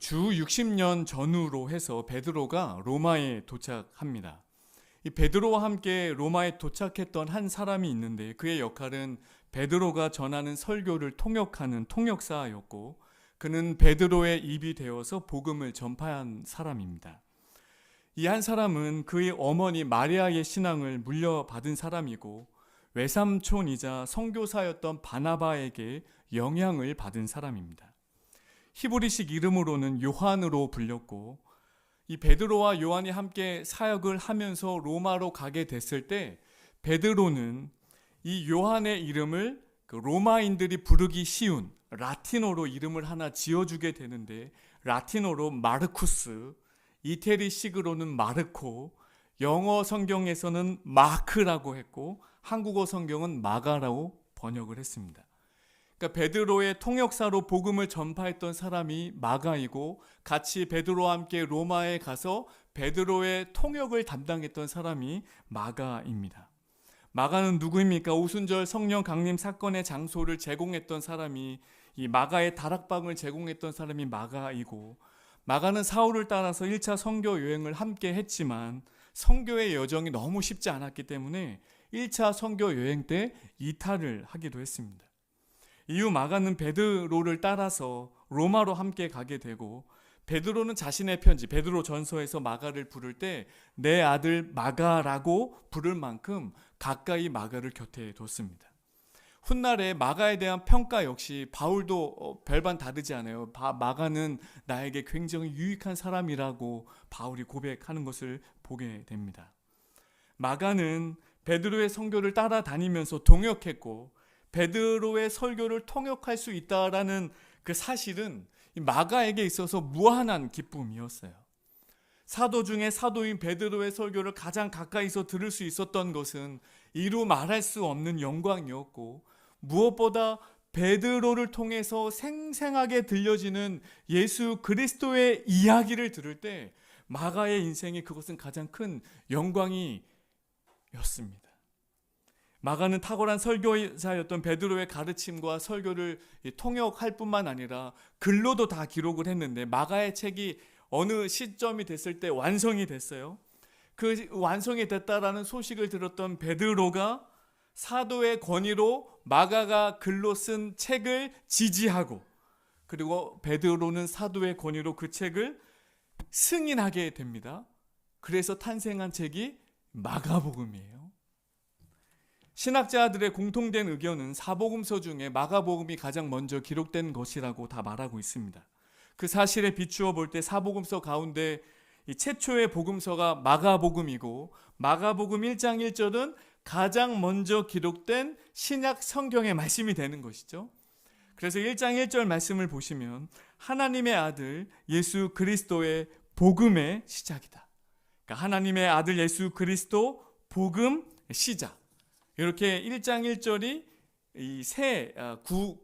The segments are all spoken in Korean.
주 60년 전후로 해서 베드로가 로마에 도착합니다. 이 베드로와 함께 로마에 도착했던 한 사람이 있는데 그의 역할은 베드로가 전하는 설교를 통역하는 통역사였고 그는 베드로의 입이 되어서 복음을 전파한 사람입니다. 이 한 사람은 그의 어머니 마리아의 신앙을 물려받은 사람이고 외삼촌이자 선교사였던 바나바에게 영향을 받은 사람입니다. 히브리식 이름으로는 요한으로 불렸고 이 베드로와 요한이 함께 사역을 하면서 로마로 가게 됐을 때 베드로는 이 요한의 이름을 로마인들이 부르기 쉬운 라틴어로 이름을 하나 지어주게 되는데 라틴어로 마르쿠스, 이태리식으로는 마르코, 영어 성경에서는 마크라고 했고 한국어 성경은 마가라고 번역을 했습니다. 그러니까 베드로의 통역사로 복음을 전파했던 사람이 마가이고 같이 베드로와 함께 로마에 가서 베드로의 통역을 담당했던 사람이 마가입니다. 마가는 누구입니까? 오순절 성령 강림 사건의 장소를 제공했던 사람이 이 마가의 다락방을 제공했던 사람이 마가이고 마가는 사울을 따라서 1차 선교 여행을 함께 했지만 선교의 여정이 너무 쉽지 않았기 때문에 1차 선교 여행 때 이탈을 하기도 했습니다. 이후 마가는 베드로를 따라서 로마로 함께 가게 되고 베드로는 자신의 편지 베드로 전서에서 마가를 부를 때 내 아들 마가라고 부를 만큼 가까이 마가를 곁에 뒀습니다. 훗날에 마가에 대한 평가 역시 바울도 별반 다르지 않아요. 마가는 나에게 굉장히 유익한 사람이라고 바울이 고백하는 것을 보게 됩니다. 마가는 베드로의 선교를 따라다니면서 동역했고 베드로의 설교를 통역할 수 있다라는 그 사실은 마가에게 있어서 무한한 기쁨이었어요. 사도 중에 사도인 베드로의 설교를 가장 가까이서 들을 수 있었던 것은 이루 말할 수 없는 영광이었고 무엇보다 베드로를 통해서 생생하게 들려지는 예수 그리스도의 이야기를 들을 때 마가의 인생에 그것은 가장 큰 영광이었습니다. 마가는 탁월한 설교자였던 베드로의 가르침과 설교를 통역할 뿐만 아니라 글로도 다 기록을 했는데 마가의 책이 어느 시점이 됐을 때 완성이 됐어요. 그 완성이 됐다라는 소식을 들었던 베드로가 사도의 권위로 마가가 글로 쓴 책을 지지하고 그리고 베드로는 사도의 권위로 그 책을 승인하게 됩니다. 그래서 탄생한 책이 마가복음이에요. 신학자들의 공통된 의견은 사복음서 중에 마가복음이 가장 먼저 기록된 것이라고 다 말하고 있습니다. 그 사실에 비추어 볼 때 사복음서 가운데 이 최초의 복음서가 마가복음이고 마가복음 1장 1절은 가장 먼저 기록된 신약 성경의 말씀이 되는 것이죠. 그래서 1장 1절 말씀을 보시면 하나님의 아들 예수 그리스도의 복음의 시작이다. 그러니까 하나님의 아들 예수 그리스도 복음 시작. 이렇게 1장 1절이 이 세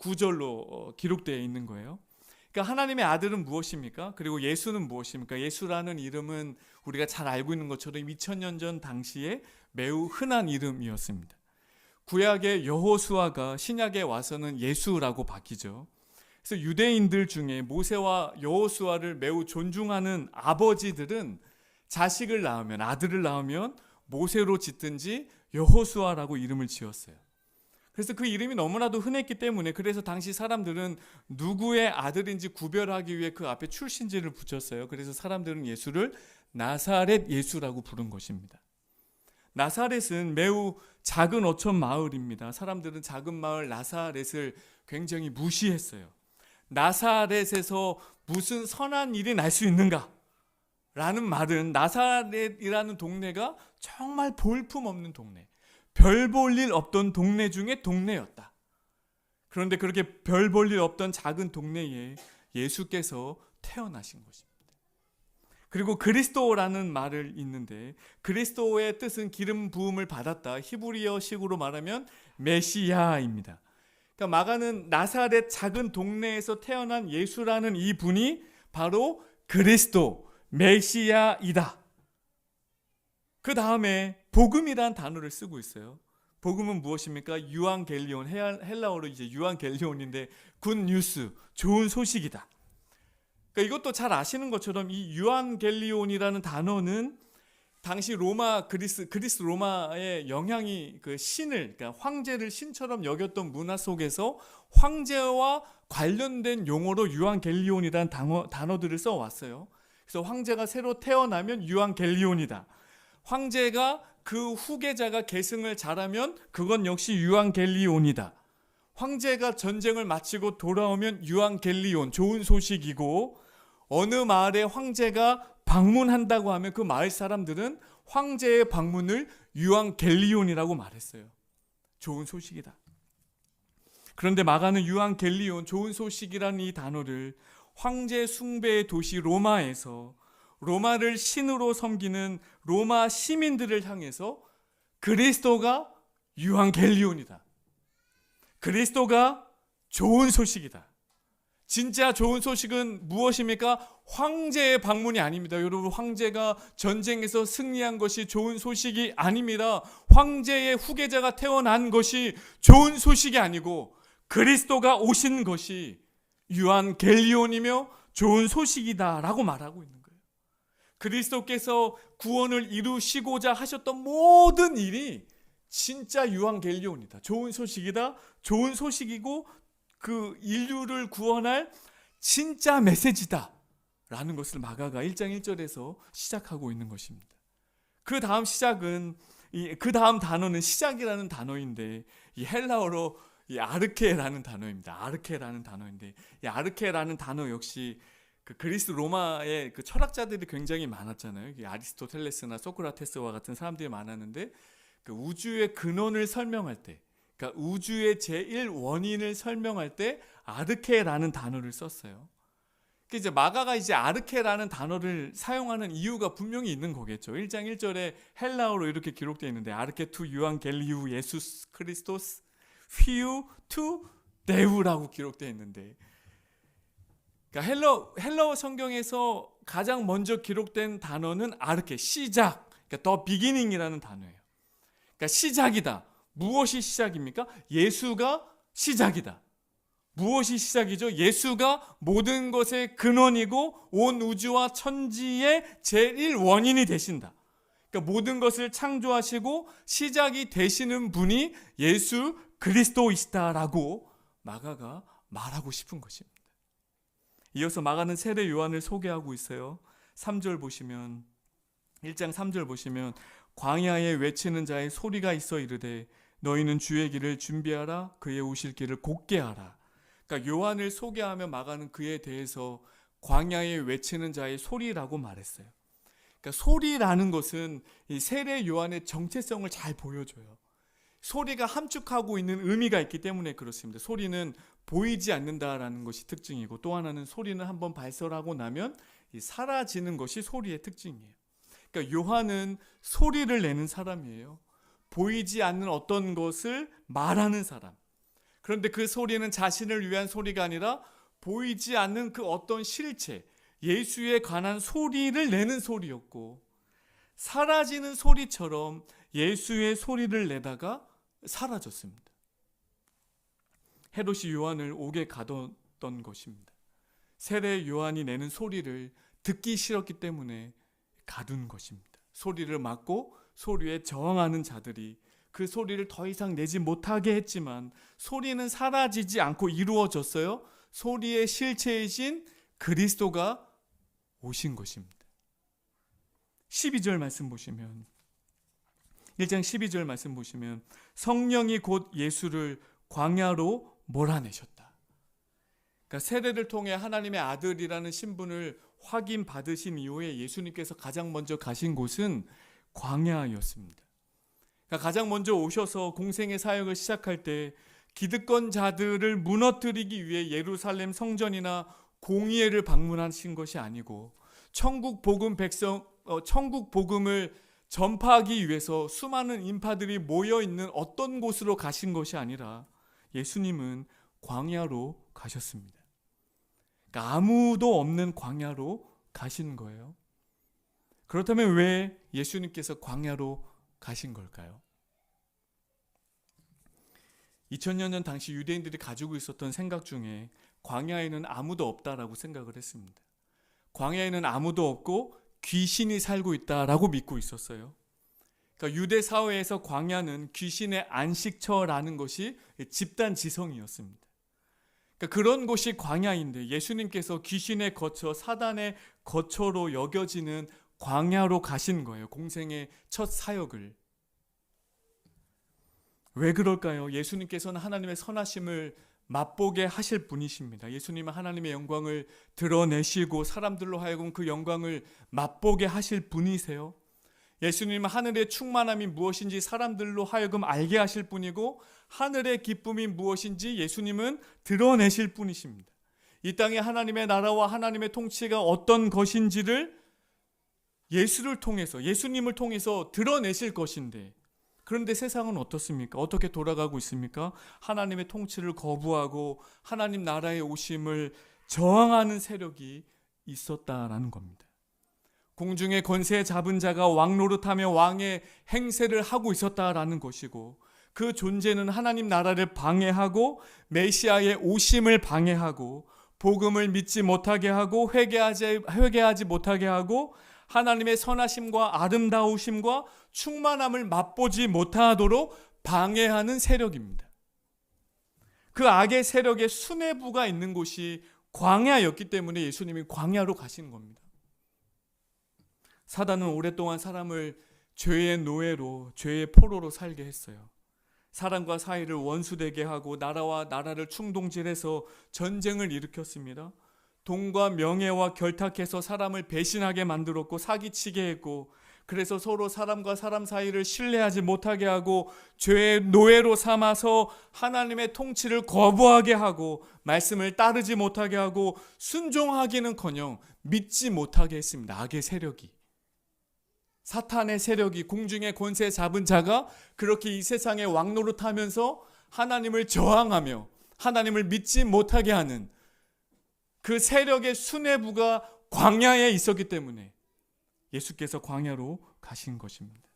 구절로 기록되어 있는 거예요. 그러니까 하나님의 아들은 무엇입니까? 그리고 예수는 무엇입니까? 예수라는 이름은 우리가 잘 알고 있는 것처럼 2000년 전 당시에 매우 흔한 이름이었습니다. 구약의 여호수아가 신약에 와서는 예수라고 바뀌죠. 그래서 유대인들 중에 모세와 여호수아를 매우 존중하는 아버지들은 자식을 낳으면 아들을 낳으면 모세로 짓든지 여호수아라고 이름을 지었어요. 그래서 그 이름이 너무나도 흔했기 때문에 그래서 당시 사람들은 누구의 아들인지 구별하기 위해 그 앞에 출신지를 붙였어요. 그래서 사람들은 예수를 나사렛 예수라고 부른 것입니다. 나사렛은 매우 작은 어촌 마을입니다. 사람들은 작은 마을 나사렛을 굉장히 무시했어요. 나사렛에서 무슨 선한 일이 날 수 있는가? 라는 말은 나사렛이라는 동네가 정말 볼품없는 동네, 별 볼 일 없던 동네 중에 동네였다. 그런데 그렇게 별 볼 일 없던 작은 동네에 예수께서 태어나신 것입니다. 그리고 그리스도라는 말을 있는데 그리스도의 뜻은 기름 부음을 받았다. 히브리어식으로 말하면 메시아입니다. 그러니까 마가는 나사렛 작은 동네에서 태어난 예수라는 이 분이 바로 그리스도 메시아이다. 그 다음에 복음이란 단어를 쓰고 있어요. 복음은 무엇입니까? 유앙겔리온, 헬라어로 이제 유앙겔리온인데 굿 뉴스, 좋은 소식이다. 그러니까 이것도 잘 아시는 것처럼 이 유안겔리온이라는 단어는 당시 로마 그리스 로마의 영향이 그 신을, 그러니까 황제를 신처럼 여겼던 문화 속에서 황제와 관련된 용어로 유안겔리온이라는 단어들을 써왔어요. 그래서 황제가 새로 태어나면 유안겔리온이다. 황제가 그 후계자가 계승을 잘하면 그건 역시 유안겔리온이다. 황제가 전쟁을 마치고 돌아오면 유안겔리온, 좋은 소식이고, 어느 마을에 황제가 방문한다고 하면 그 마을 사람들은 황제의 방문을 유안겔리온이라고 말했어요. 좋은 소식이다. 그런데 마가는 유안겔리온, 좋은 소식이라는 이 단어를 황제 숭배의 도시 로마에서 로마를 신으로 섬기는 로마 시민들을 향해서 그리스도가 유안겔리온이다. 그리스도가 좋은 소식이다. 진짜 좋은 소식은 무엇입니까? 황제의 방문이 아닙니다. 여러분, 황제가 전쟁에서 승리한 것이 좋은 소식이 아닙니다. 황제의 후계자가 태어난 것이 좋은 소식이 아니고 그리스도가 오신 것이 유안겔리온이며 좋은 소식이다라고 말하고 있는 거예요. 그리스도께서 구원을 이루시고자 하셨던 모든 일이 진짜 유안겔리온이다. 좋은 소식이다. 좋은 소식이고 그 인류를 구원할 진짜 메시지다 라는 것을 마가가 1장 1절에서 시작하고 있는 것입니다. 그 다음 단어는 시작이라는 단어인데, 이 헬라어로 이 아르케라는 단어입니다. 아르케라는 단어인데, 이 아르케라는 단어 역시 그 그리스 로마의 그 철학자들이 굉장히 많았잖아요. 아리스토텔레스나 소크라테스와 같은 사람들이 많았는데, 그 우주의 근원을 설명할 때, 그러니까 우주의 제1원인을 설명할 때 아르케라는 단어를 썼어요. 이제 마가가 이제 아르케라는 단어를 사용하는 이유가 분명히 있는 거겠죠. 1장 1절에 헬라어로 이렇게 기록되어 있는데, 아르케 투 유안겔리우 예수스 크리스토스 휘우 투 데우라고 기록되어 있는데, 그러니까 헬라어 성경에서 가장 먼저 기록된 단어는 아르케, 시작, 그러니까 더 비기닝이라는 단어예요. 그러니까 시작이다. 무엇이 시작입니까? 예수가 시작이다. 무엇이 시작이죠? 예수가 모든 것의 근원이고 온 우주와 천지의 제1원인이 되신다. 그러니까 모든 것을 창조하시고 시작이 되시는 분이 예수 그리스도이시다라고 마가가 말하고 싶은 것입니다. 이어서 마가는 세례 요한을 소개하고 있어요. 3절 보시면, 1장 3절 보시면, 광야에 외치는 자의 소리가 있어 이르되 너희는 주의 길을 준비하라, 그의 오실 길을 곧게 하라. 그러니까 요한을 소개하며 마가는 그에 대해서 광야에 외치는 자의 소리라고 말했어요. 그러니까 소리라는 것은 이 세례 요한의 정체성을 잘 보여줘요. 소리가 함축하고 있는 의미가 있기 때문에 그렇습니다. 소리는 보이지 않는다라는 것이 특징이고, 또 하나는 소리는 한번 발설하고 나면 사라지는 것이 소리의 특징이에요. 그러니까 요한은 소리를 내는 사람이에요. 보이지 않는 어떤 것을 말하는 사람. 그런데 그 소리는 자신을 위한 소리가 아니라 보이지 않는 그 어떤 실체, 예수에 관한 소리를 내는 소리였고, 사라지는 소리처럼 예수의 소리를 내다가 사라졌습니다. 헤롯이 요한을 옥에 가뒀던 것입니다. 세례 요한이 내는 소리를 듣기 싫었기 때문에 가둔 것입니다. 소리를 막고 소리에 저항하는 자들이 그 소리를 더 이상 내지 못하게 했지만 소리는 사라지지 않고 이루어졌어요. 소리의 실체이신 그리스도가 오신 것입니다. 12절 말씀 보시면, 1장 12절 말씀 보시면, 성령이 곧 예수를 광야로 몰아내셨다. 그러니까 세례를 통해 하나님의 아들이라는 신분을 확인받으신 이후에 예수님께서 가장 먼저 가신 곳은 광야였습니다. 그러니까 가장 먼저 오셔서 공생의 사역을 시작할 때 기득권자들을 무너뜨리기 위해 예루살렘 성전이나 공의회를 방문하신 것이 아니고, 천국 복음을 전파하기 위해서 수많은 인파들이 모여 있는 어떤 곳으로 가신 것이 아니라 예수님은 광야로 가셨습니다. 그러니까 아무도 없는 광야로 가신 거예요. 그렇다면 왜 예수님께서 광야로 가신 걸까요? 2000년 전 당시 유대인들이 가지고 있었던 생각 중에 광야에는 아무도 없다라고 생각을 했습니다. 광야에는 아무도 없고 귀신이 살고 있다라고 믿고 있었어요. 그러니까 유대 사회에서 광야는 귀신의 안식처라는 것이 집단 지성이었습니다. 그러니까 그런 곳이 광야인데 예수님께서 귀신의 거처, 사단의 거처로 여겨지는 광야로 가신 거예요. 공생의 첫 사역을. 왜 그럴까요? 예수님께서는 하나님의 선하심을 맛보게 하실 분이십니다. 예수님은 하나님의 영광을 드러내시고 사람들로 하여금 그 영광을 맛보게 하실 분이세요. 예수님은 하늘의 충만함이 무엇인지 사람들로 하여금 알게 하실 분이고 하늘의 기쁨이 무엇인지 예수님은 드러내실 분이십니다. 이 땅에 하나님의 나라와 하나님의 통치가 어떤 것인지를 예수를 통해서, 예수님을 통해서 드러내실 것인데, 그런데 세상은 어떻습니까? 어떻게 돌아가고 있습니까? 하나님의 통치를 거부하고 하나님 나라의 오심을 저항하는 세력이 있었다라는 겁니다. 공중의 권세 잡은 자가 왕 노릇하며 왕의 행세를 하고 있었다라는 것이고, 그 존재는 하나님 나라를 방해하고 메시아의 오심을 방해하고 복음을 믿지 못하게 하고 회개하지 못하게 하고 하나님의 선하심과 아름다우심과 충만함을 맛보지 못하도록 방해하는 세력입니다. 그 악의 세력의 수뇌부가 있는 곳이 광야였기 때문에 예수님이 광야로 가신 겁니다. 사단은 오랫동안 사람을 죄의 노예로, 죄의 포로로 살게 했어요. 사람과 사이를 원수되게 하고 나라와 나라를 충동질해서 전쟁을 일으켰습니다. 돈과 명예와 결탁해서 사람을 배신하게 만들었고 사기치게 했고, 그래서 서로 사람과 사람 사이를 신뢰하지 못하게 하고 죄의 노예로 삼아서 하나님의 통치를 거부하게 하고 말씀을 따르지 못하게 하고 순종하기는커녕 믿지 못하게 했습니다. 악의 세력이, 사탄의 세력이, 공중의 권세 잡은 자가 그렇게 이 세상에 왕노릇하면서 하나님을 저항하며 하나님을 믿지 못하게 하는 그 세력의 수뇌부가 광야에 있었기 때문에 예수께서 광야로 가신 것입니다.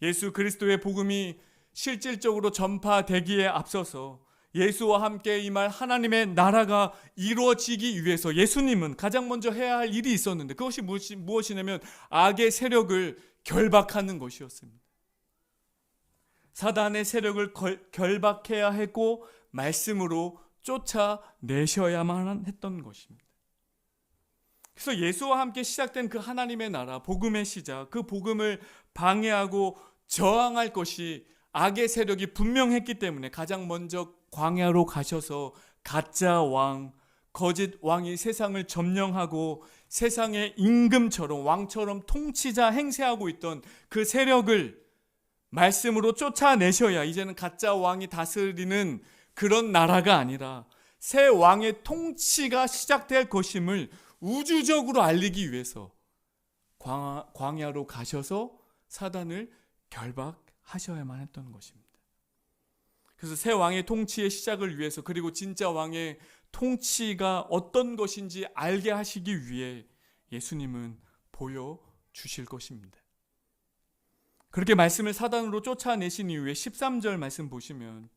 예수 그리스도의 복음이 실질적으로 전파되기에 앞서서 예수와 함께 임할 하나님의 나라가 이루어지기 위해서 예수님은 가장 먼저 해야 할 일이 있었는데, 그것이 무엇이냐면 악의 세력을 결박하는 것이었습니다. 사단의 세력을 결박해야 했고 말씀으로 쫓아내셔야만 했던 것입니다. 그래서 예수와 함께 시작된 그 하나님의 나라, 복음의 시작, 그 복음을 방해하고 저항할 것이 악의 세력이 분명했기 때문에 가장 먼저 광야로 가셔서 가짜 왕, 거짓 왕이 세상을 점령하고 세상의 임금처럼, 왕처럼 통치자 행세하고 있던 그 세력을 말씀으로 쫓아내셔야 이제는 가짜 왕이 다스리는 그런 나라가 아니라 새 왕의 통치가 시작될 것임을 우주적으로 알리기 위해서 광야로 가셔서 사단을 결박하셔야만 했던 것입니다. 그래서 새 왕의 통치의 시작을 위해서, 그리고 진짜 왕의 통치가 어떤 것인지 알게 하시기 위해 예수님은 보여주실 것입니다. 그렇게 말씀을 사단으로 쫓아내신 이후에 13절 말씀 보시면,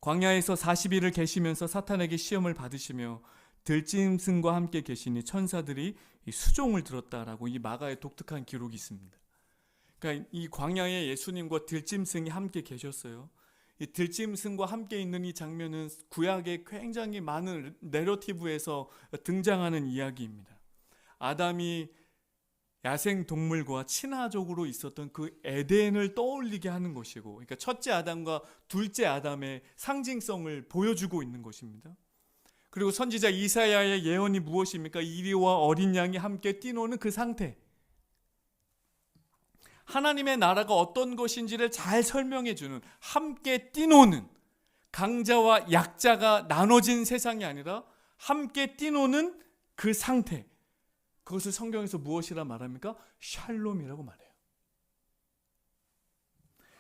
광야에서 40일을 계시면서 사탄에게 시험을 받으시며 들짐승과 함께 계시니 천사들이 수종을 들었다라고 이 마가의 독특한 기록이 있습니다. 그러니까 이 광야에 예수님과 들짐승이 함께 계셨어요. 이 들짐승과 함께 있는 이 장면은 구약의 굉장히 많은 내러티브에서 등장하는 이야기입니다. 아담이 야생 동물과 친화적으로 있었던 그 에덴을 떠올리게 하는 것이고, 그러니까 첫째 아담과 둘째 아담의 상징성을 보여주고 있는 것입니다. 그리고 선지자 이사야의 예언이 무엇입니까? 이리와 어린 양이 함께 뛰노는 그 상태. 하나님의 나라가 어떤 것인지를 잘 설명해주는, 함께 뛰노는, 강자와 약자가 나눠진 세상이 아니라 함께 뛰노는 그 상태, 그것을 성경에서 무엇이라 말합니까? 샬롬이라고 말해요.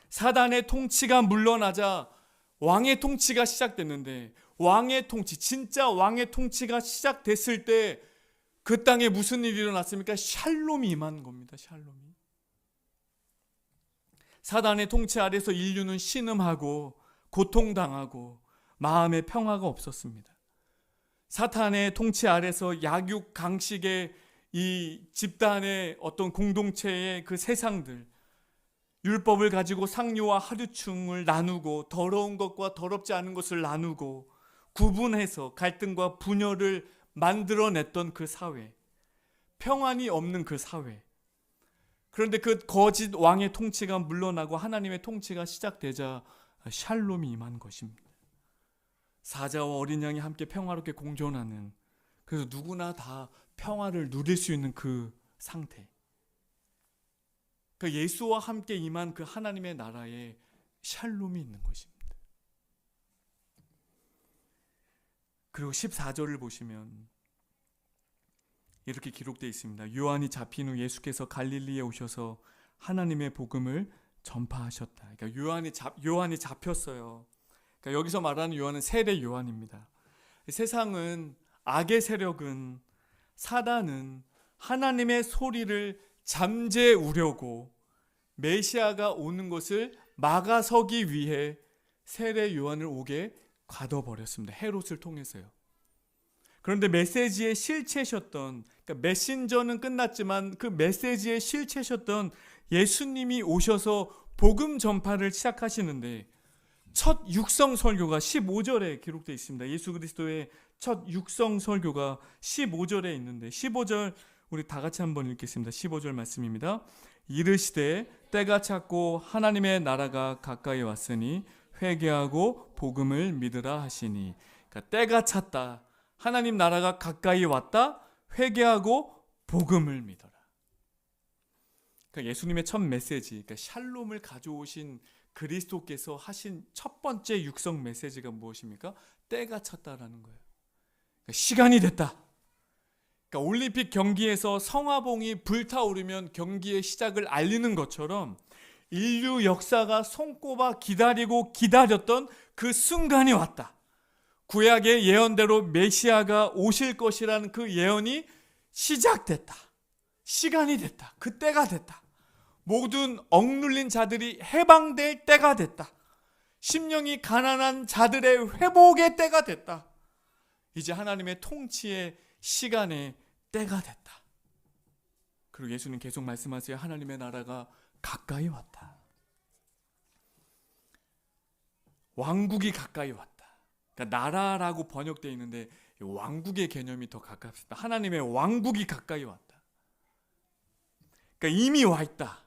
사단의 통치가 물러나자 왕의 통치가 시작됐는데, 왕의 통치, 진짜 왕의 통치가 시작됐을 때 그 땅에 무슨 일이 일어났습니까? 샬롬이 임한 겁니다. 샬롬이. 사단의 통치 아래서 인류는 신음하고 고통당하고 마음의 평화가 없었습니다. 사탄의 통치 아래서 약육 강식의 이 집단의 어떤 공동체의 그 세상들, 율법을 가지고 상류와 하류층을 나누고 더러운 것과 더럽지 않은 것을 나누고 구분해서 갈등과 분열을 만들어냈던 그 사회, 평안이 없는 그 사회. 그런데 그 거짓 왕의 통치가 물러나고 하나님의 통치가 시작되자 샬롬이 임한 것입니다. 사자와 어린 양이 함께 평화롭게 공존하는, 그래서 누구나 다 평화를 누릴 수 있는 그 상태. 그 예수와 함께 임한 그 하나님의 나라에 샬롬이 있는 것입니다. 그리고 14절을 보시면 이렇게 기록되어 있습니다. 요한이 잡힌 후 예수께서 갈릴리에 오셔서 하나님의 복음을 전파하셨다. 그러니까 요한이 잡혔어요. 그러니까 여기서 말하는 요한은 세례 요한입니다. 세상은, 악의 세력은, 사단은 하나님의 소리를 잠재우려고 메시아가 오는 것을 막아서기 위해 세례 요한을 오게 가둬버렸습니다. 헤롯을 통해서요. 그런데 메시지의 실체셨던, 그러니까 메신저는 끝났지만 그 메시지의 실체셨던 예수님이 오셔서 복음 전파를 시작하시는데, 첫 육성 설교가 15절에 기록되어 있습니다. 예수 그리스도의 첫 육성 설교가 15절에 있는데, 15절 우리 다 같이 한번 읽겠습니다. 15절 말씀입니다. 이르시되 때가 찼고 하나님의 나라가 가까이 왔으니 회개하고 복음을 믿으라 하시니. 그러니까 때가 찼다, 하나님 나라가 가까이 왔다, 회개하고 복음을 믿어라. 그러니까 예수님의 첫 메시지, 그러니까 샬롬을 가져오신 그리스도께서 하신 첫 번째 육성 메시지가 무엇입니까? 때가 찼다라는 거예요. 그러니까 시간이 됐다. 그러니까 올림픽 경기에서 성화봉이 불타오르면 경기의 시작을 알리는 것처럼 인류 역사가 손꼽아 기다리고 기다렸던 그 순간이 왔다. 구약의 예언대로 메시아가 오실 것이라는 그 예언이 시작됐다. 시간이 됐다. 그 때가 됐다. 모든 억눌린 자들이 해방될 때가 됐다. 심령이 가난한 자들의 회복의 때가 됐다. 이제 하나님의 통치의 시간의 때가 됐다. 그리고 예수님 계속 말씀하세요. 하나님의 나라가 가까이 왔다. 왕국이 가까이 왔다. 그러니까 나라라고 번역되어 있는데 왕국의 개념이 더 가깝습니다. 하나님의 왕국이 가까이 왔다. 그러니까 이미 와 있다.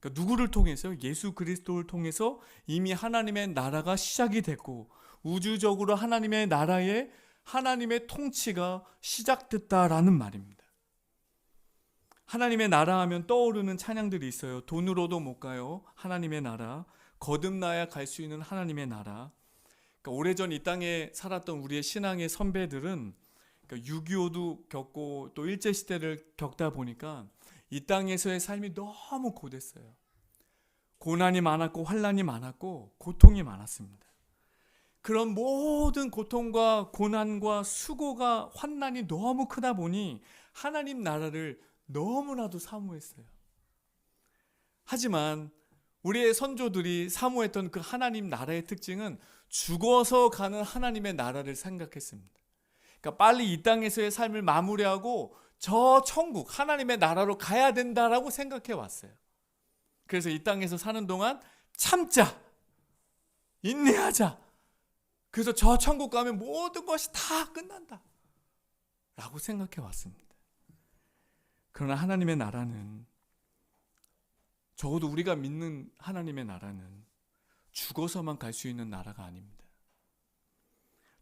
그러니까 누구를 통해서? 예수 그리스도를 통해서 이미 하나님의 나라가 시작이 됐고, 우주적으로 하나님의 나라에 하나님의 통치가 시작됐다라는 말입니다. 하나님의 나라 하면 떠오르는 찬양들이 있어요. 돈으로도 못 가요. 하나님의 나라. 거듭나야 갈 수 있는 하나님의 나라. 그러니까 오래전 이 땅에 살았던 우리의 신앙의 선배들은, 그러니까 6.25도 겪고 또 일제시대를 겪다 보니까 이 땅에서의 삶이 너무 고됐어요. 고난이 많았고 환난이 많았고 고통이 많았습니다. 그런 모든 고통과 고난과 수고가, 환난이 너무 크다 보니 하나님 나라를 너무나도 사모했어요. 하지만 우리의 선조들이 사모했던 그 하나님 나라의 특징은 죽어서 가는 하나님의 나라를 생각했습니다. 그러니까 빨리 이 땅에서의 삶을 마무리하고 저 천국, 하나님의 나라로 가야 된다라고 생각해 왔어요. 그래서 이 땅에서 사는 동안 참자, 인내하자. 그래서 저 천국 가면 모든 것이 다 끝난다 라고 생각해 왔습니다. 그러나 하나님의 나라는, 적어도 우리가 믿는 하나님의 나라는 죽어서만 갈 수 있는 나라가 아닙니다.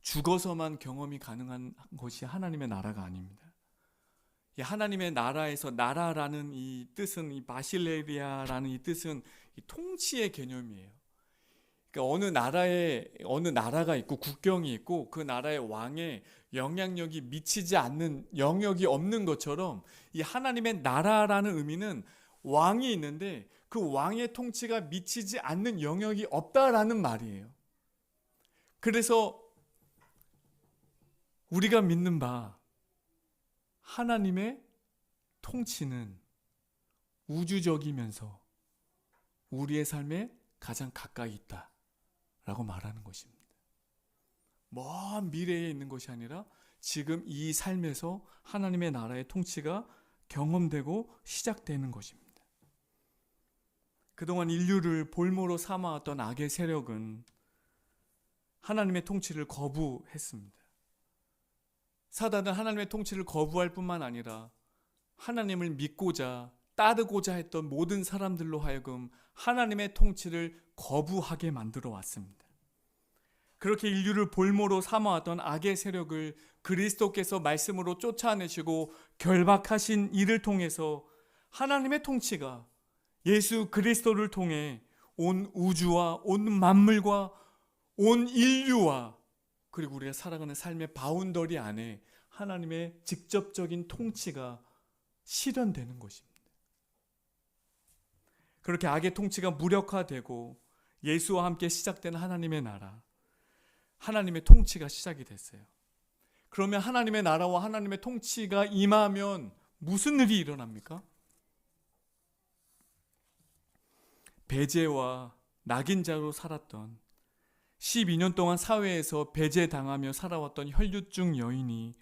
죽어서만 경험이 가능한 것이 하나님의 나라가 아닙니다. 이 하나님의 나라에서, 나라라는 이 뜻은, 이 바실레리아라는 이 뜻은 이 통치의 개념이에요. 그러니까 어느 나라가 있고 국경이 있고 그 나라의 왕의 영향력이 미치지 않는 영역이 없는 것처럼, 이 하나님의 나라라는 의미는 왕이 있는데 그 왕의 통치가 미치지 않는 영역이 없다라는 말이에요. 그래서 우리가 믿는 바 하나님의 통치는 우주적이면서 우리의 삶에 가장 가까이 있다라고 말하는 것입니다. 먼 미래에 있는 것이 아니라 지금 이 삶에서 하나님의 나라의 통치가 경험되고 시작되는 것입니다. 그동안 인류를 볼모로 삼아왔던 악의 세력은 하나님의 통치를 거부했습니다. 사단은 하나님의 통치를 거부할 뿐만 아니라 하나님을 믿고자 따르고자 했던 모든 사람들로 하여금 하나님의 통치를 거부하게 만들어 왔습니다. 그렇게 인류를 볼모로 삼아왔던 악의 세력을 그리스도께서 말씀으로 쫓아내시고 결박하신 이를 통해서 하나님의 통치가 예수 그리스도를 통해 온 우주와 온 만물과 온 인류와 그리고 우리가 살아가는 삶의 바운더리 안에 하나님의 직접적인 통치가 실현되는 것입니다. 그렇게 악의 통치가 무력화되고 예수와 함께 시작된 하나님의 나라, 하나님의 통치가 시작이 됐어요. 그러면 하나님의 나라와 하나님의 통치가 임하면 무슨 일이 일어납니까? 배제와 낙인자로 살았던 12년 동안 사회에서 배제당하며 살아왔던 혈류증 여인이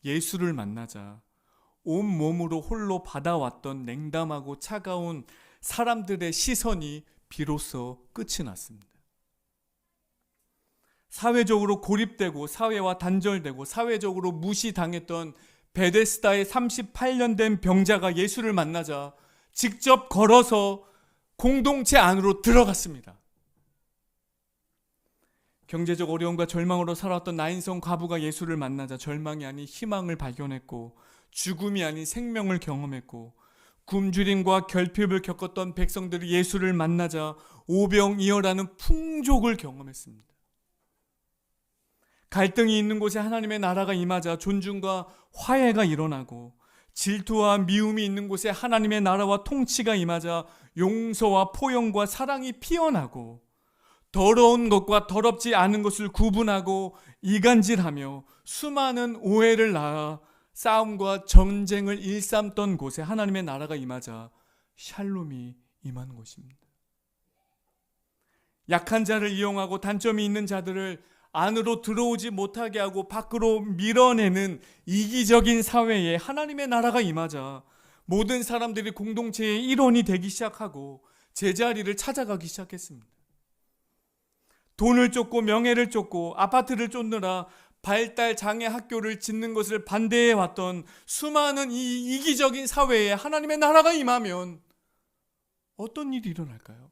예수를 만나자 온몸으로 홀로 받아왔던 냉담하고 차가운 사람들의 시선이 비로소 끝이 났습니다. 사회적으로 고립되고 사회와 단절되고 사회적으로 무시당했던 베데스다의 38년 된 병자가 예수를 만나자 직접 걸어서 공동체 안으로 들어갔습니다. 경제적 어려움과 절망으로 살아왔던 나인성 과부가 예수를 만나자 절망이 아닌 희망을 발견했고 죽음이 아닌 생명을 경험했고 굶주림과 결핍을 겪었던 백성들이 예수를 만나자 오병이어라는 풍족을 경험했습니다. 갈등이 있는 곳에 하나님의 나라가 임하자 존중과 화해가 일어나고 질투와 미움이 있는 곳에 하나님의 나라와 통치가 임하자 용서와 포용과 사랑이 피어나고 더러운 것과 더럽지 않은 것을 구분하고 이간질하며 수많은 오해를 낳아 싸움과 전쟁을 일삼던 곳에 하나님의 나라가 임하자 샬롬이 임한 것입니다. 약한 자를 이용하고 단점이 있는 자들을 안으로 들어오지 못하게 하고 밖으로 밀어내는 이기적인 사회에 하나님의 나라가 임하자 모든 사람들이 공동체의 일원이 되기 시작하고 제자리를 찾아가기 시작했습니다. 돈을 쫓고 명예를 쫓고 아파트를 쫓느라 발달 장애 학교를 짓는 것을 반대해 왔던 수많은 이 이기적인 사회에 하나님의 나라가 임하면 어떤 일이 일어날까요?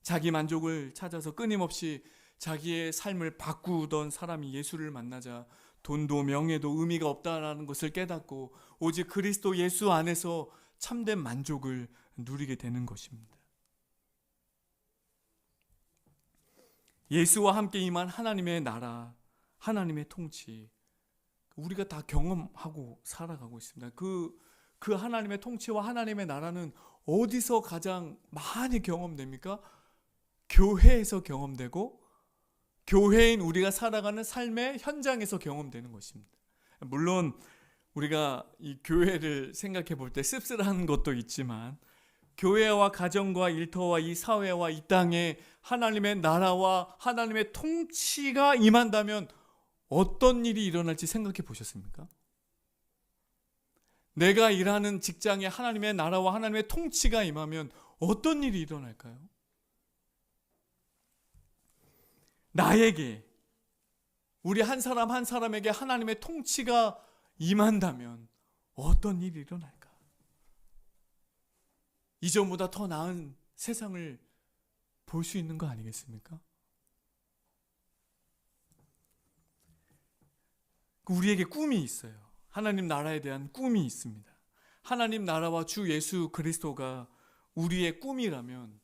자기 만족을 찾아서 끊임없이 자기의 삶을 바꾸던 사람이 예수를 만나자 돈도 명예도 의미가 없다라는 것을 깨닫고 오직 그리스도 예수 안에서 참된 만족을 누리게 되는 것입니다. 예수와 함께 임한 하나님의 나라, 하나님의 통치, 우리가 다 경험하고 살아가고 있습니다. 그 하나님의 통치와 하나님의 나라는 어디서 가장 많이 경험됩니까? 교회에서 경험되고 교회인 우리가 살아가는 삶의 현장에서 경험되는 것입니다. 물론 우리가 이 교회를 생각해 볼 때 씁쓸한 것도 있지만 교회와 가정과 일터와 이 사회와 이 땅에 하나님의 나라와 하나님의 통치가 임한다면 어떤 일이 일어날지 생각해 보셨습니까? 내가 일하는 직장에 하나님의 나라와 하나님의 통치가 임하면 어떤 일이 일어날까요? 나에게, 우리 한 사람 한 사람에게 하나님의 통치가 임한다면 어떤 일이 일어날까? 이전보다 더 나은 세상을 볼 수 있는 거 아니겠습니까? 우리에게 꿈이 있어요. 하나님 나라에 대한 꿈이 있습니다. 하나님 나라와 주 예수 그리스도가 우리의 꿈이라면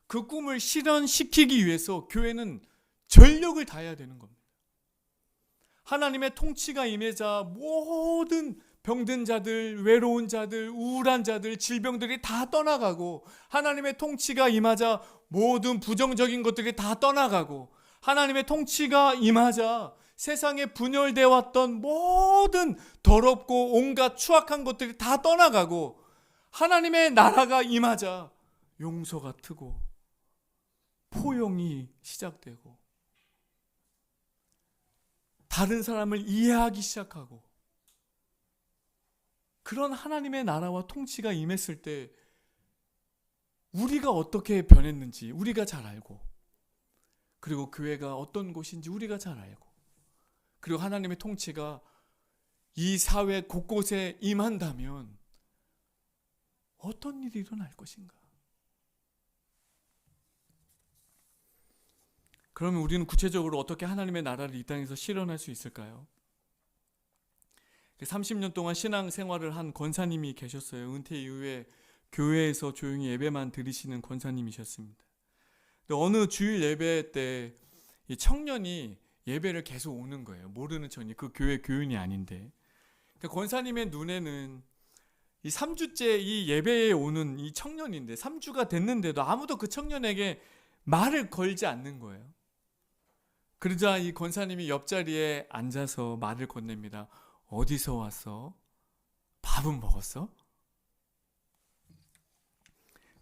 그 꿈을 실현시키기 위해서 교회는 전력을 다해야 되는 겁니다. 하나님의 통치가 임하자 모든 병든 자들, 외로운 자들, 우울한 자들, 질병들이 다 떠나가고 하나님의 통치가 임하자 모든 부정적인 것들이 다 떠나가고 하나님의 통치가 임하자 세상에 분열되어 왔던 모든 더럽고 온갖 추악한 것들이 다 떠나가고 하나님의 나라가 임하자 용서가 트고 포용이 시작되고 다른 사람을 이해하기 시작하고, 그런 하나님의 나라와 통치가 임했을 때 우리가 어떻게 변했는지 우리가 잘 알고, 그리고 교회가 어떤 곳인지 우리가 잘 알고, 그리고 하나님의 통치가 이 사회 곳곳에 임한다면 어떤 일이 일어날 것인가? 그러면 우리는 구체적으로 어떻게 하나님의 나라를 이 땅에서 실현할 수 있을까요? 30년 동안 신앙 생활을 한 권사님이 계셨어요. 은퇴 이후에 교회에서 조용히 예배만 드리시는 권사님이셨습니다. 근데 어느 주일 예배 때 이 청년이 예배를 계속 오는 거예요. 모르는 청년, 그 교회 교인이 아닌데. 그러니까 권사님의 눈에는 이 3주째 이 예배에 오는 이 청년인데, 3주가 됐는데도 아무도 그 청년에게 말을 걸지 않는 거예요. 그러자 이 권사님이 옆자리에 앉아서 말을 건넵니다. 어디서 왔어? 밥은 먹었어?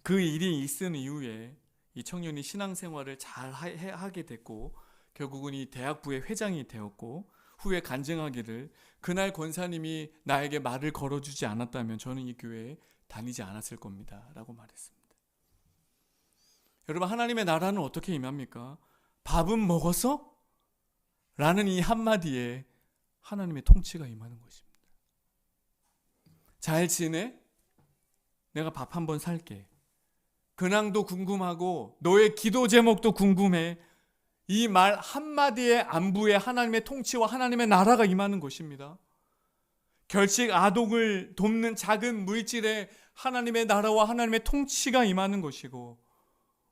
그 일이 있은 이후에 이 청년이 신앙생활을 잘 하게 됐고, 결국은 이 대학부의 회장이 되었고, 후에 간증하기를 그날 권사님이 나에게 말을 걸어주지 않았다면 저는 이 교회에 다니지 않았을 겁니다 라고 말했습니다. 여러분, 하나님의 나라는 어떻게 임합니까? 밥은 먹었어? 라는 이 한마디에 하나님의 통치가 임하는 것입니다. 잘 지내? 내가 밥 한번 살게. 근황도 궁금하고 너의 기도 제목도 궁금해. 이 말 한마디의 안부에 하나님의 통치와 하나님의 나라가 임하는 것입니다. 결식 아동을 돕는 작은 물질에 하나님의 나라와 하나님의 통치가 임하는 것이고,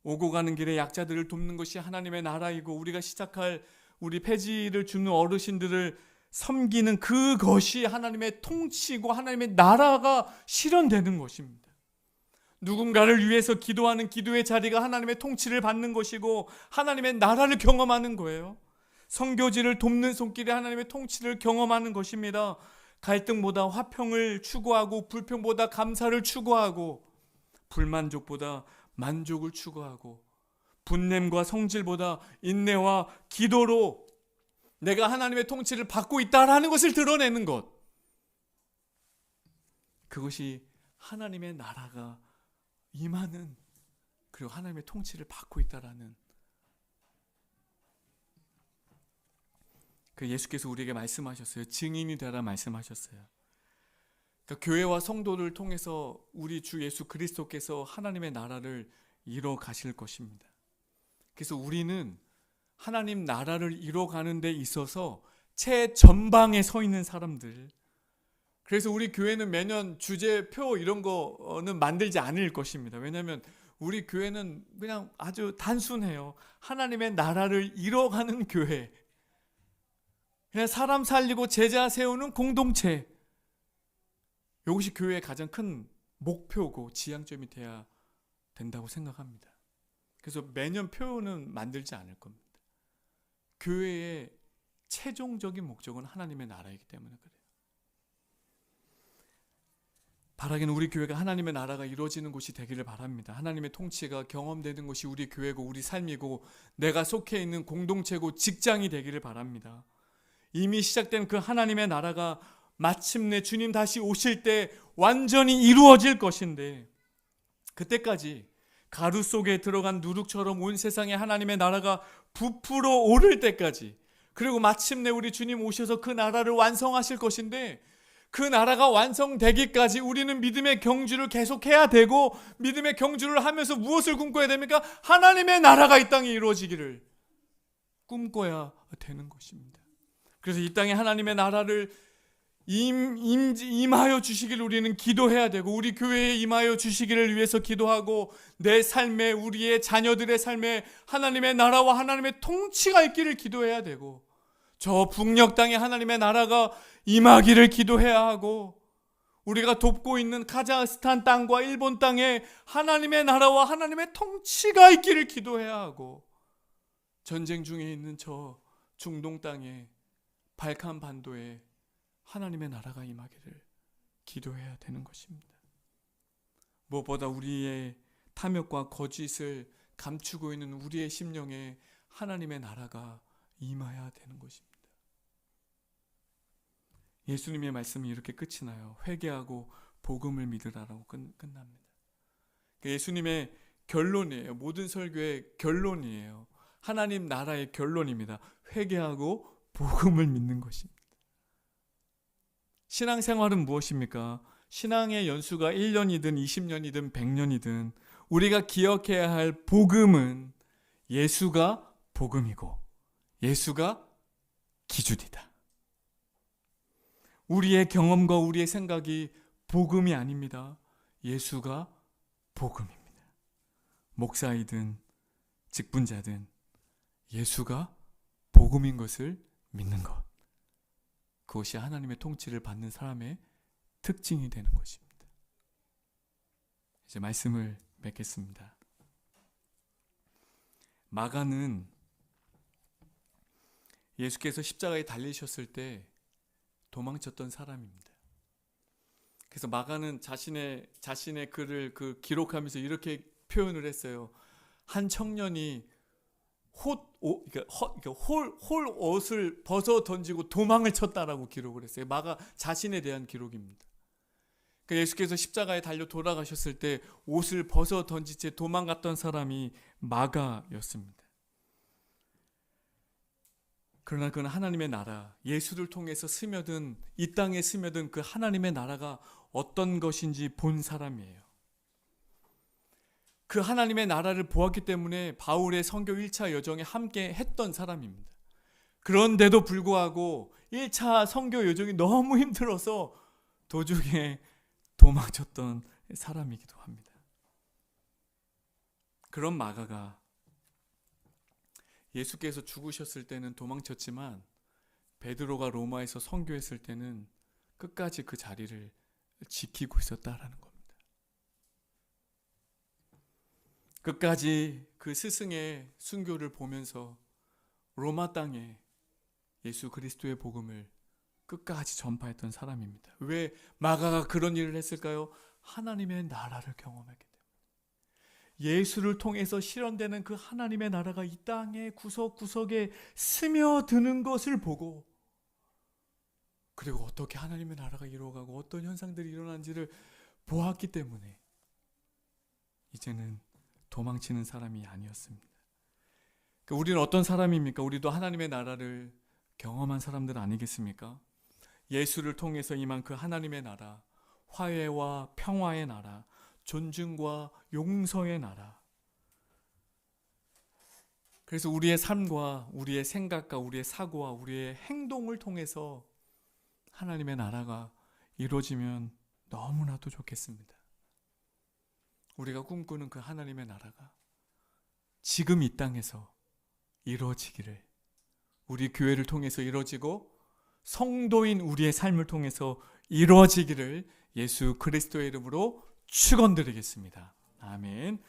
오고 가는 길에 약자들을 돕는 것이 하나님의 나라이고, 우리가 시작할 우리 폐지를 주는 어르신들을 섬기는 그것이 하나님의 통치고 하나님의 나라가 실현되는 것입니다. 누군가를 위해서 기도하는 기도의 자리가 하나님의 통치를 받는 것이고 하나님의 나라를 경험하는 거예요. 선교지를 돕는 손길에 하나님의 통치를 경험하는 것입니다. 갈등보다 화평을 추구하고, 불평보다 감사를 추구하고, 불만족보다 만족을 추구하고, 분냄과 성질보다 인내와 기도로 내가 하나님의 통치를 받고 있다라는 것을 드러내는 것, 그것이 하나님의 나라가 임하는, 그리고 하나님의 통치를 받고 있다라는, 그 예수께서 우리에게 말씀하셨어요. 증인이 되라 말씀하셨어요. 그러니까 교회와 성도를 통해서 우리 주 예수 그리스도께서 하나님의 나라를 이뤄 가실 것입니다. 그래서 우리는 하나님 나라를 이뤄가는 데 있어서 최전방에 서 있는 사람들, 그래서 우리 교회는 매년 주제표 이런 거는 만들지 않을 것입니다. 왜냐하면 우리 교회는 그냥 아주 단순해요. 하나님의 나라를 이뤄가는 교회, 그냥 사람 살리고 제자 세우는 공동체, 이것이 교회의 가장 큰 목표고 지향점이 돼야 된다고 생각합니다. 그래서 매년 표는 만들지 않을 겁니다. 교회의 최종적인 목적은 하나님의 나라이기 때문에 그래요. 바라기는 우리 교회가 하나님의 나라가 이루어지는 곳이 되기를 바랍니다. 하나님의 통치가 경험되는 것이 우리 교회고 우리 삶이고 내가 속해 있는 공동체고 직장이 되기를 바랍니다. 이미 시작된 그 하나님의 나라가 마침내 주님 다시 오실 때 완전히 이루어질 것인데, 그때까지 가루 속에 들어간 누룩처럼 온 세상에 하나님의 나라가 부풀어 오를 때까지, 그리고 마침내 우리 주님 오셔서 그 나라를 완성하실 것인데, 그 나라가 완성되기까지 우리는 믿음의 경주를 계속해야 되고, 믿음의 경주를 하면서 무엇을 꿈꿔야 됩니까? 하나님의 나라가 이 땅에 이루어지기를 꿈꿔야 되는 것입니다. 그래서 이 땅에 하나님의 나라를 임하여 주시기를 우리는 기도해야 되고, 우리 교회에 임하여 주시기를 위해서 기도하고, 내 삶에, 우리의 자녀들의 삶에 하나님의 나라와 하나님의 통치가 있기를 기도해야 되고, 저 북녘 땅에 하나님의 나라가 임하기를 기도해야 하고, 우리가 돕고 있는 카자흐스탄 땅과 일본 땅에 하나님의 나라와 하나님의 통치가 있기를 기도해야 하고, 전쟁 중에 있는 저 중동 땅에, 발칸 반도에 하나님의 나라가 임하기를 기도해야 되는 것입니다. 무엇보다 우리의 탐욕과 거짓을 감추고 있는 우리의 심령에 하나님의 나라가 임해야 되는 것입니다. 예수님의 말씀이 이렇게 끝이 나요. 회개하고 복음을 믿으라라고 끝납니다. 예수님의 결론이에요. 모든 설교의 결론이에요. 하나님 나라의 결론입니다. 회개하고 복음을 믿는 것입니다. 신앙생활은 무엇입니까? 신앙의 연수가 1년이든 20년이든 100년이든 우리가 기억해야 할 복음은 예수가 복음이고 예수가 기준이다. 우리의 경험과 우리의 생각이 복음이 아닙니다. 예수가 복음입니다. 목사이든 직분자든 예수가 복음인 것을 믿는 것, 그것이 하나님의 통치를 받는 사람의 특징이 되는 것입니다. 이제 말씀을 맺겠습니다. 마가는 예수께서 십자가에 달리셨을 때 도망쳤던 사람입니다. 그래서 마가는 자신의 글을 기록하면서 이렇게 표현을 했어요. 한 청년이 홀 옷을 벗어 던지고 도망을 쳤다라고 기록을 했어요. 마가 자신에 대한 기록입니다. 그러니까 예수께서 십자가에 달려 돌아가셨을 때 옷을 벗어 던진 채 도망갔던 사람이 마가였습니다. 그러나 그는 하나님의 나라, 예수를 통해서 스며든 이 땅에 스며든 그 하나님의 나라가 어떤 것인지 본 사람이에요. 그 하나님의 나라를 보았기 때문에 바울의 선교 1차 여정에 함께 했던 사람입니다. 그런데도 불구하고 1차 선교 여정이 너무 힘들어서 도중에 도망쳤던 사람이기도 합니다. 그런 마가가 예수께서 죽으셨을 때는 도망쳤지만 베드로가 로마에서 선교했을 때는 끝까지 그 자리를 지키고 있었다라는 겁니다. 끝까지 그 스승의 순교를 보면서 로마 땅에 예수 그리스도의 복음을 끝까지 전파했던 사람입니다. 왜 마가가 그런 일을 했을까요? 하나님의 나라를 경험했기 때문에. 예수를 통해서 실현되는 그 하나님의 나라가 이 땅의 구석구석에 스며드는 것을 보고, 그리고 어떻게 하나님의 나라가 이루어가고 어떤 현상들이 일어난지를 보았기 때문에 이제는 도망치는 사람이 아니었습니다. 우리는 어떤 사람입니까? 우리도 하나님의 나라를 경험한 사람들 아니겠습니까? 예수를 통해서 임한 그 하나님의 나라, 화해와 평화의 나라, 존중과 용서의 나라. 그래서 우리의 삶과 우리의 생각과 우리의 사고와 우리의 행동을 통해서 하나님의 나라가 이루어지면 너무나도 좋겠습니다. 우리가 꿈꾸는 그 하나님의 나라가 지금 이 땅에서 이루어지기를, 우리 교회를 통해서 이루어지고 성도인 우리의 삶을 통해서 이루어지기를 예수 그리스도의 이름으로 축원드리겠습니다. 아멘.